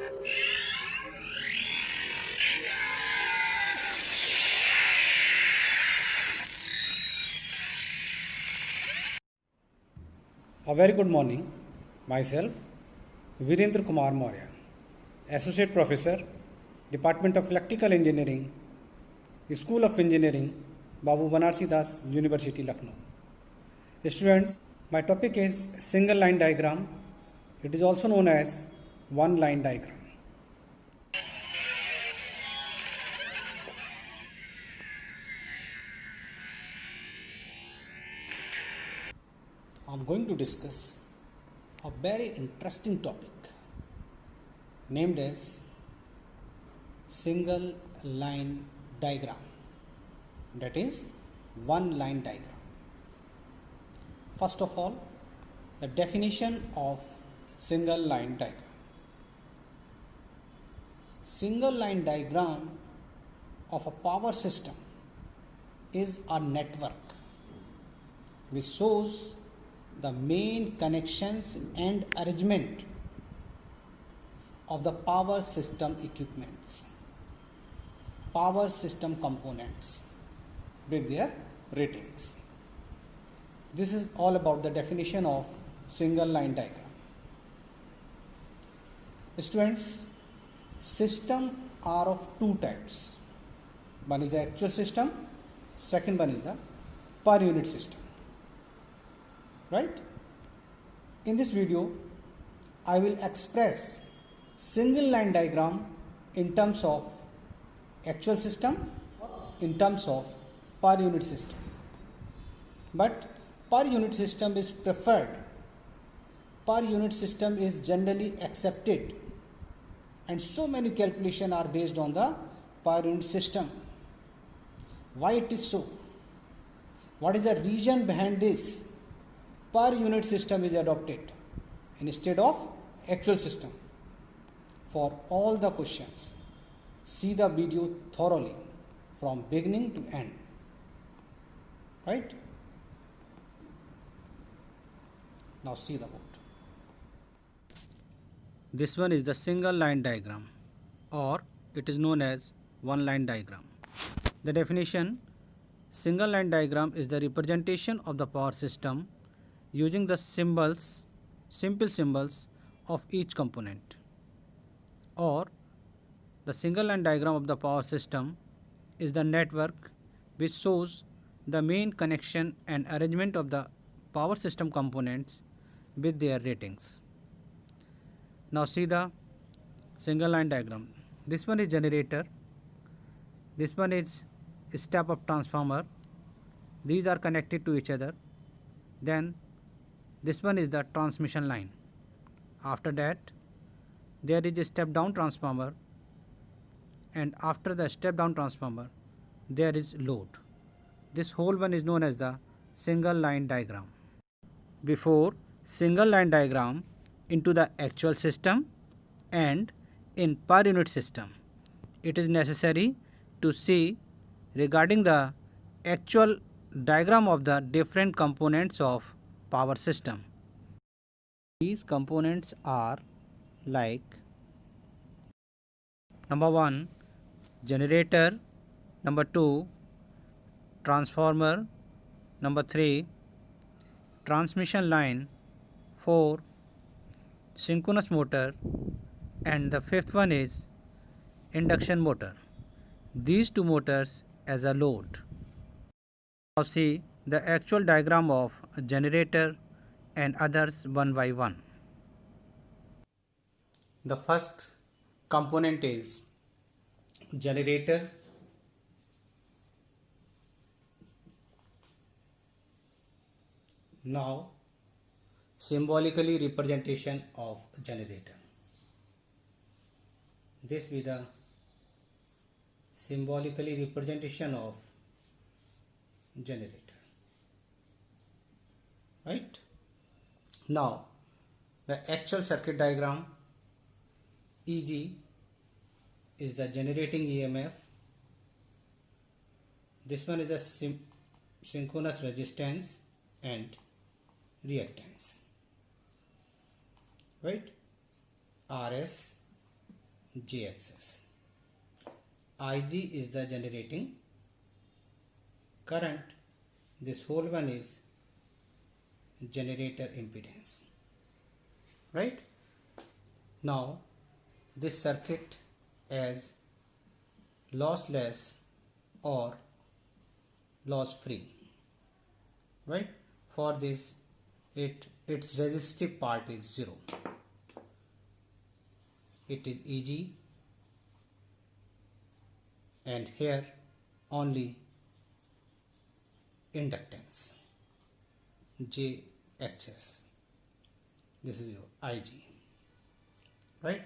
A very good morning. Myself, Virendra Kumar Maurya, Associate Professor, Department of Electrical Engineering, School of Engineering, Babu Banarsi Das, University, Lucknow. Students, my topic is single line diagram. It is also known as one line diagram. I am going to discuss a very interesting topic named as single line diagram, that is one line diagram. First of all, the definition of single line diagram. Single line diagram of a power system is a network which shows the main connections and arrangement of the power system equipments, power system components with their ratings. This is all about the definition of single line diagram. Students, system are of two types. One is the actual system, second one is the per unit system. Right? In this video, I will express single line diagram in terms of actual system, in terms of per unit system. But per unit system is preferred. Per unit system is generally accepted, and so many calculations are based on the per unit system. Why it is so? What is the reason behind this? Per unit system is adopted instead of actual system. For all the questions, see the video thoroughly from beginning to end. Right? Now see the board. This one is the single line diagram, or it is known as one line diagram. The definition: single line diagram is the representation of the power system using the simple symbols of each component. Or the single line diagram of the power system is the network which shows the main connection and arrangement of the power system components with their ratings. Now see the single line diagram. This one is generator, this one is step up transformer. These are connected to each other. Then this one is the transmission line. After that, there is a step down transformer, and after the step down transformer, there is load. This whole one is known as the single line diagram. Before single line diagram into the actual system and in per unit system, it is necessary to see regarding the actual diagram of the different components of power system. These components are like: number 1, generator; number 2, transformer; number 3, transmission line; 4, synchronous motor; and the fifth one is induction motor. These two motors as a load. Now see the actual diagram of generator and others one by one. The first component is generator. Now symbolically representation of generator. This be the symbolically representation of generator. Right? Now the actual circuit diagram. EG is the generating EMF. This one is the synchronous resistance and reactance. Right? RS J axis. Ig is the generating current. This whole one is generator impedance. Right? Now this circuit as lossless or loss free. Right? For this its resistive part is 0. It is Eg, and here only inductance J axis. This is your Ig. Right?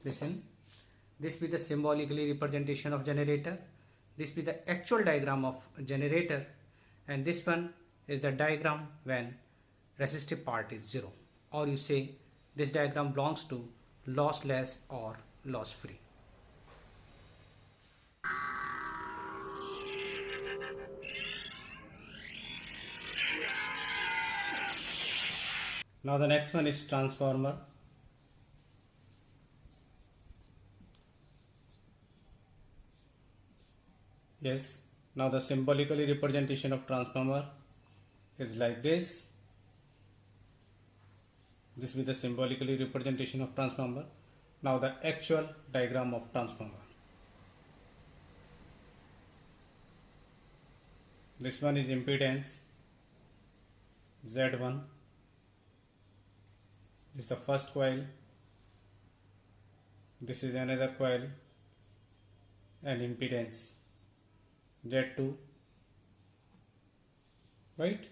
Listen, this be the symbolically representation of generator, this be the actual diagram of generator, and this one is the diagram when resistive part is 0, or you say this diagram belongs to lossless or loss free. Now the next one is transformer. Yes, now the symbolically representation of transformer is like this. This will be the symbolically representation of transformer. Now the actual diagram of transformer. This one is impedance Z1. This is the first coil. This is another coil and impedance Z2. Right?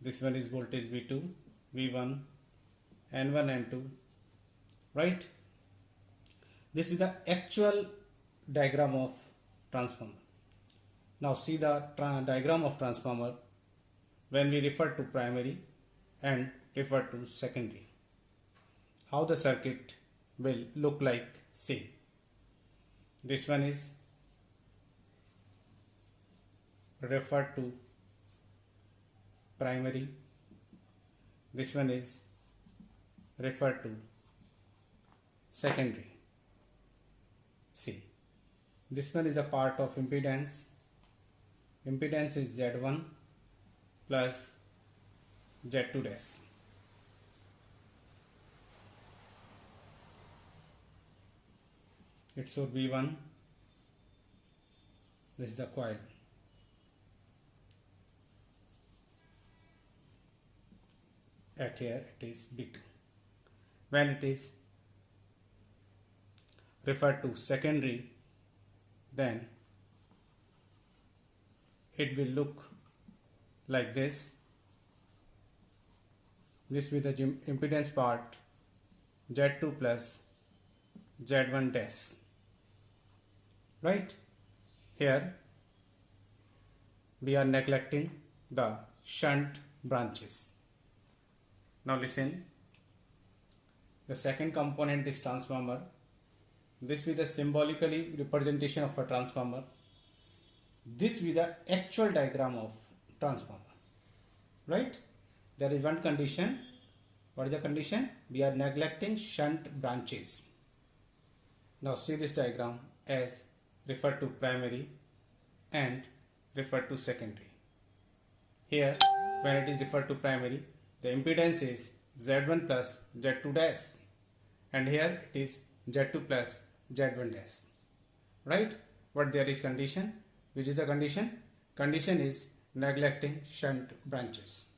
This one is voltage V2, V1, N1, N2. Right? This is the actual diagram of transformer. Now see the diagram of transformer when we refer to primary and refer to secondary. How the circuit will look like. See, this one is referred to primary, this one is referred to secondary. See, this one is a part of impedance. Impedance is Z1 plus Z2 dash. It should be V1. This is the coil. At here it is B2. When it is referred to secondary, then it will look like this. This will be the impedance part Z2 plus Z1 dash. Right? Here we are neglecting the shunt branches. Now listen, the second component is transformer. This will be the symbolically representation of a transformer. This will be the actual diagram of transformer. Right? There is one condition. What is the condition? We are neglecting shunt branches. Now see this diagram as referred to primary and referred to secondary. Here, when it is referred to primary, the impedance is Z1 plus Z2 dash, and here it is Z2 plus Z1 dash. Right? But there is condition. Which is the condition? Condition is neglecting shunt branches.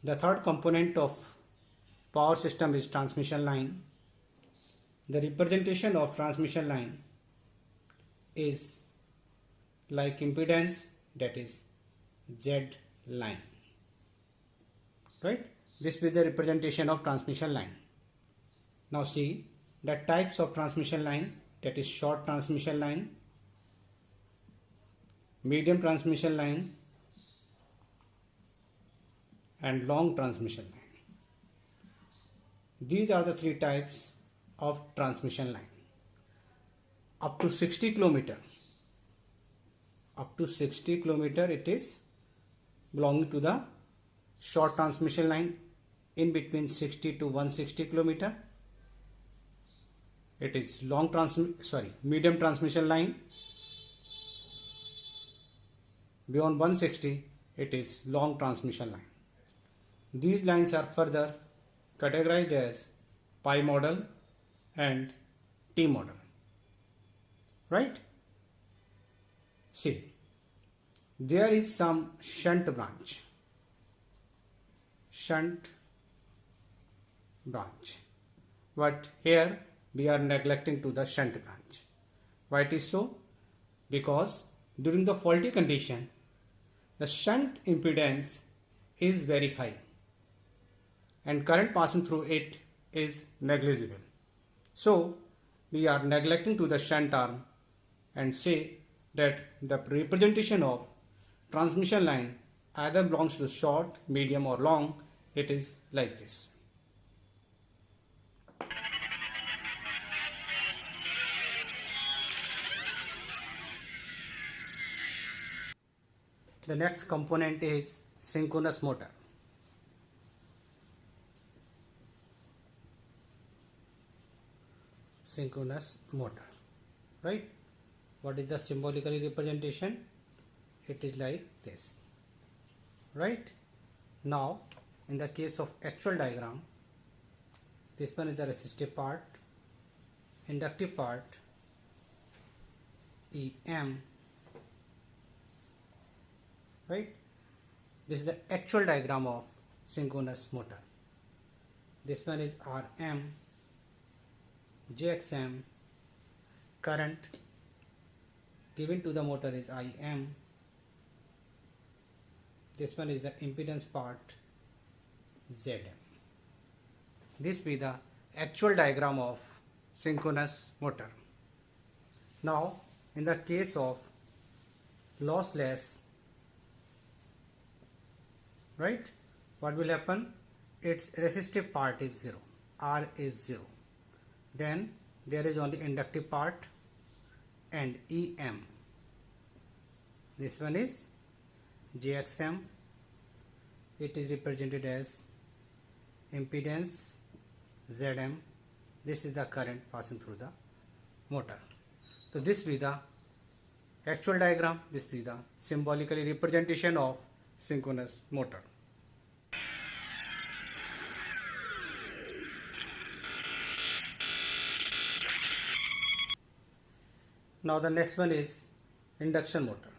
The third component of power system is transmission line. The representation of transmission line is like impedance, that is Z line. Right? This is the representation of transmission line. Now see the types of transmission line, that is short transmission line, medium transmission line, and long transmission line. These are the three types of transmission line. Up to 60 kilometer. Up to 60 kilometer it is belonging to the short transmission line in between 60 to 160 kilometer. It is medium transmission line. Beyond 160, it is long transmission line. These lines are further categorized as pi model and T model. Right? See, there is some shunt branch. But here we are neglecting to the shunt branch. Why it is so? Because during the faulty condition, the shunt impedance is very high and current passing through it is negligible. So we are neglecting to the shunt arm and say that the representation of transmission line either belongs to short, medium or long. It is like this. The next component is synchronous motor. Synchronous motor, right? What is the symbolically representation? It is like this, right? Now in the case of actual diagram, this one is the resistive part, inductive part EM, right? This is the actual diagram of synchronous motor. This one is RM, JXM, current given to the motor is IM. This one is the impedance part ZM. This be the actual diagram of synchronous motor. Now in the case of lossless, right, what will happen? Its resistive part is 0, R is 0. Then there is only inductive part and EM. This one is JXM. It is represented as impedance ZM. This is the current passing through the motor. So this be the actual diagram. This be the symbolically representation of synchronous motor. Now the next one is induction motor.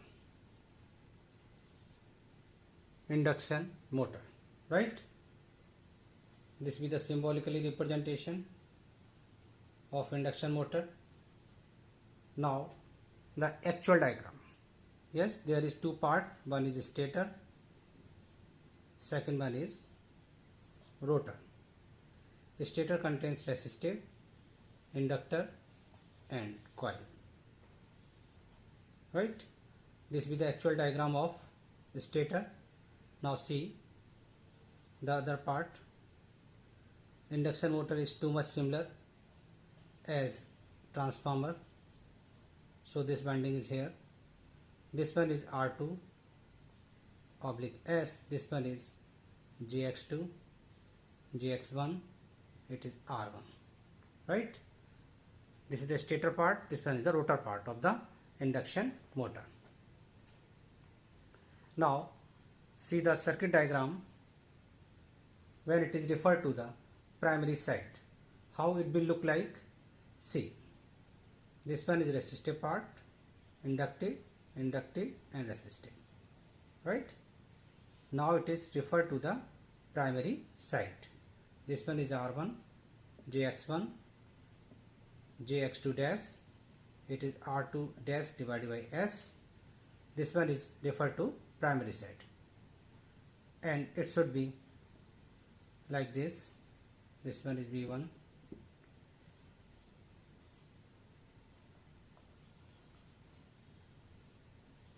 Induction motor, right? This be the symbolically representation of induction motor. Now the actual diagram. Yes, there is two part. One is stator, second one is rotor. The stator contains resistive, inductor and coil, right? This be the actual diagram of stator. Now see the other part. Induction motor is too much similar as transformer, so this winding is here. This one is R2 oblique S. This one is JX2, JX1. It is R1, right? This is the stator part. This one is the rotor part of the induction motor. Now see the circuit diagram when it is referred to the primary side. How it will look like? See, this one is resistive part, inductive and resistive, right? Now it is referred to the primary side. This one is R1, JX1, JX2 dash. It is R2 dash divided by S. This one is referred to primary side, and it should be like this. This one is V1,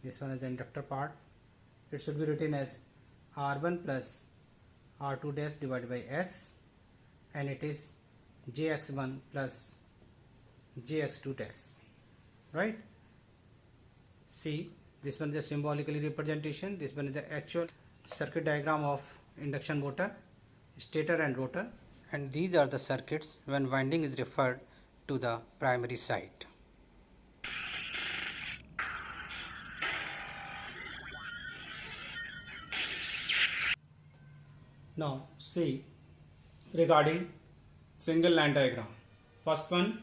this one is the inductor part. It should be written as R1 plus R2 dash divided by S, and it is JX1 plus JX2 dash, right? See, this one is the symbolically representation, this one is the actual. circuit diagram of induction motor, stator and rotor, and these are the circuits when winding is referred to the primary side. Now see regarding single line diagram. First one,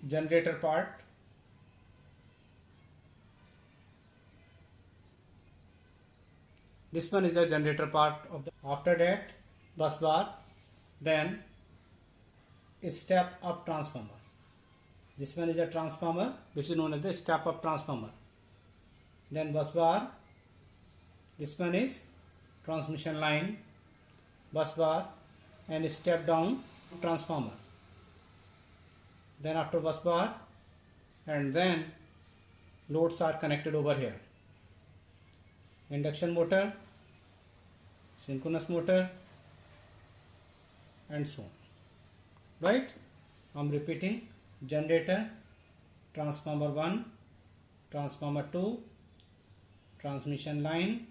generator part. This one is the generator part of the. After that, bus bar, then step up transformer. This one is a transformer which is known as the step up transformer. Then bus bar. This one is transmission line, bus bar, and step down transformer. Then after bus bar, and then loads are connected over here. Induction motor, synchronous motor, and so on. Right? I am repeating: generator, transformer 1, transformer 2, transmission line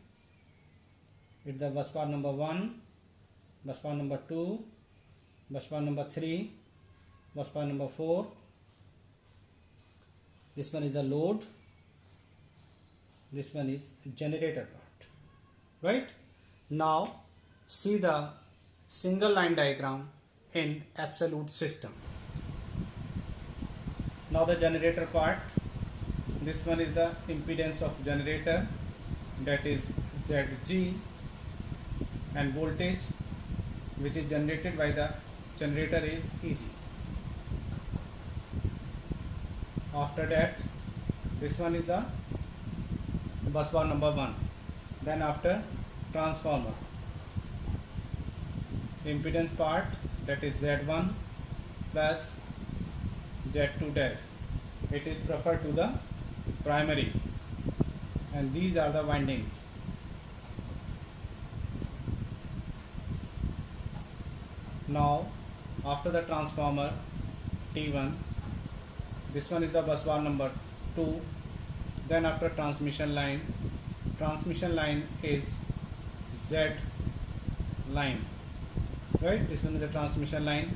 with the bus bar number 1, bus bar number 2, bus bar number 3, bus bar number 4. This one is the load, this one is generator part. Right? Now see the single line diagram in absolute system. Now the generator part, this one is the impedance of generator, that is Zg, and voltage which is generated by the generator is Eg. After that, this one is the bus bar number 1. Then after, transformer, impedance part, that is Z1 plus Z2 dash. It is preferred to the primary, and these are the windings. Now after the transformer T1, this one is the bus bar number 2. Then after transmission line is Z line. Right? This one is the transmission line.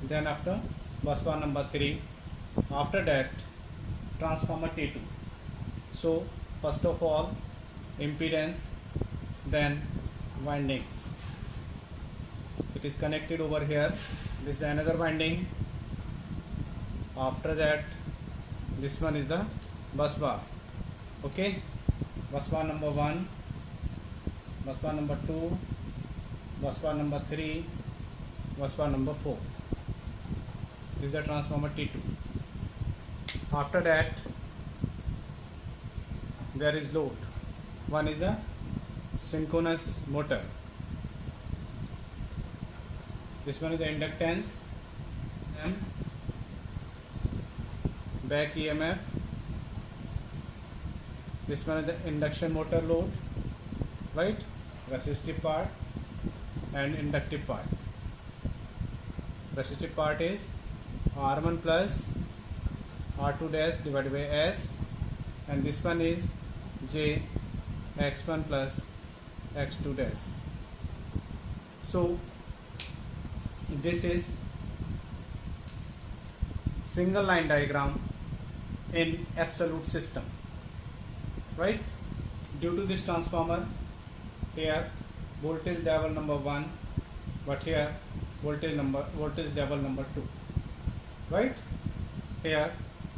Then after bus bar number 3. After that, transformer T2. So first of all, impedance, then windings. It is connected over here. This is the another winding. After that, this one is the bus bar. Okay, bus bar number 1, bus bar number 2, bus bar number 3, bus bar number 4. This is the transformer T2. After that, there is load. One is the synchronous motor. This one is the inductance and back EMF. This one is the induction motor load, right? Resistive part and inductive part. Resistive part is R1 plus R2 dash divided by S, and this one is J X1 plus X2 dash. So this is single line diagram in absolute system, right? Due to this transformer, here voltage level number 1, but here voltage level number 2, right? Here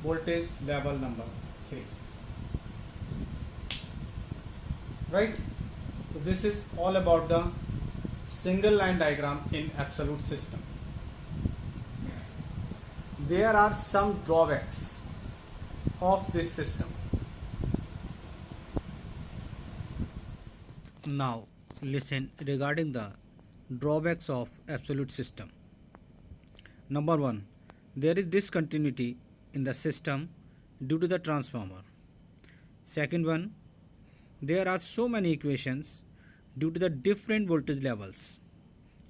voltage level number 3, right? So this is all about the single line diagram in absolute system. There are some drawbacks of this system. Now listen regarding the drawbacks of absolute system. Number 1, there is discontinuity in the system due to the transformer. Second one, there are so many equations due to the different voltage levels.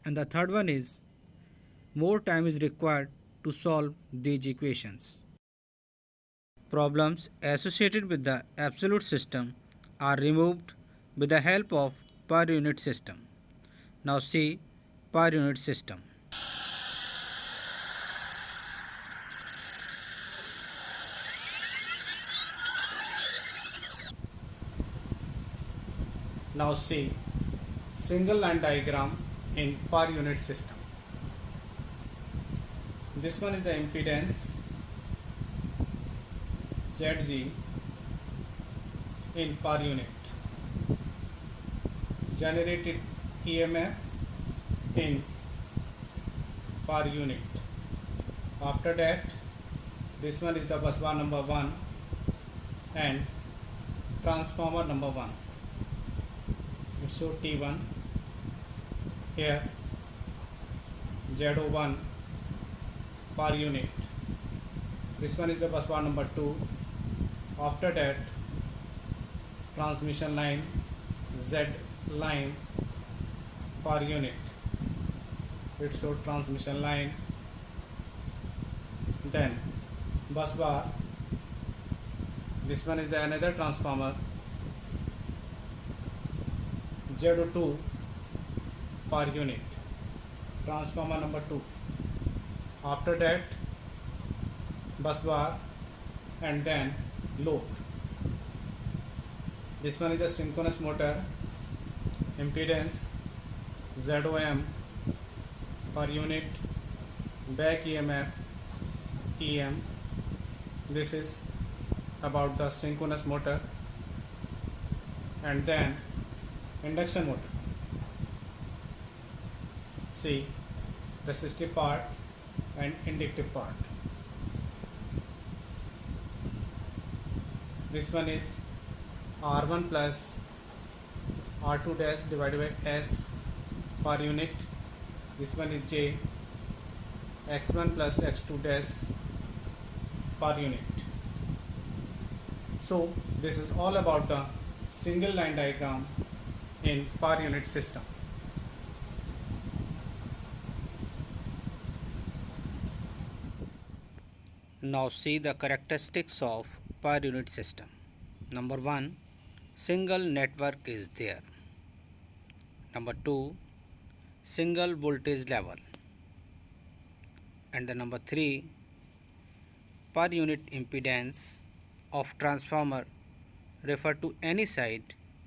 And the third one is more time is required to solve these equations. Problems associated with the absolute system are removed with the help of per unit system. Now see per unit system. Now see single line diagram in per unit system. This one is the impedance Zg in per unit, generated EMF in per unit. After that, this one is the bus bar number 1 and transformer number 1. It shows T1 here, Z01 per unit. This one is the bus bar number 2. After that, transmission line Z line per unit. It shows transmission line. Then bus bar, this one is the another transformer Z02 per unit, transformer number 2. After that, bus bar and then load. This one is a synchronous motor, impedance ZOM per unit, back EMF EM. This is about the synchronous motor. And then induction motor. See resistive part and inductive part. This one is R1 plus R2 dash divided by S per unit. This one is J, X1 plus X2 dash per unit. So this is all about the single line diagram in per unit system. Now see the characteristics of per unit system. Number 1, single network is there. Number 2, single voltage level. And the number 3, per unit impedance of transformer referred to any side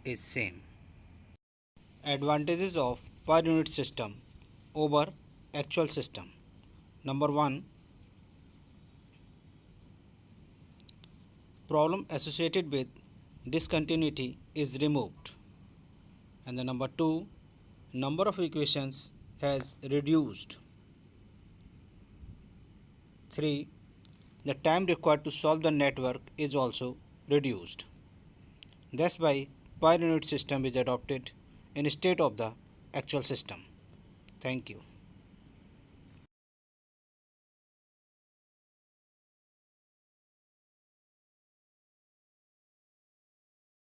is same. Advantages of per unit system over actual system. Number 1, problem associated with discontinuity is removed. And the number 2, number of equations has reduced. 3, the time required to solve the network is also reduced. That's why per unit system is adopted instead of the actual system. Thank you.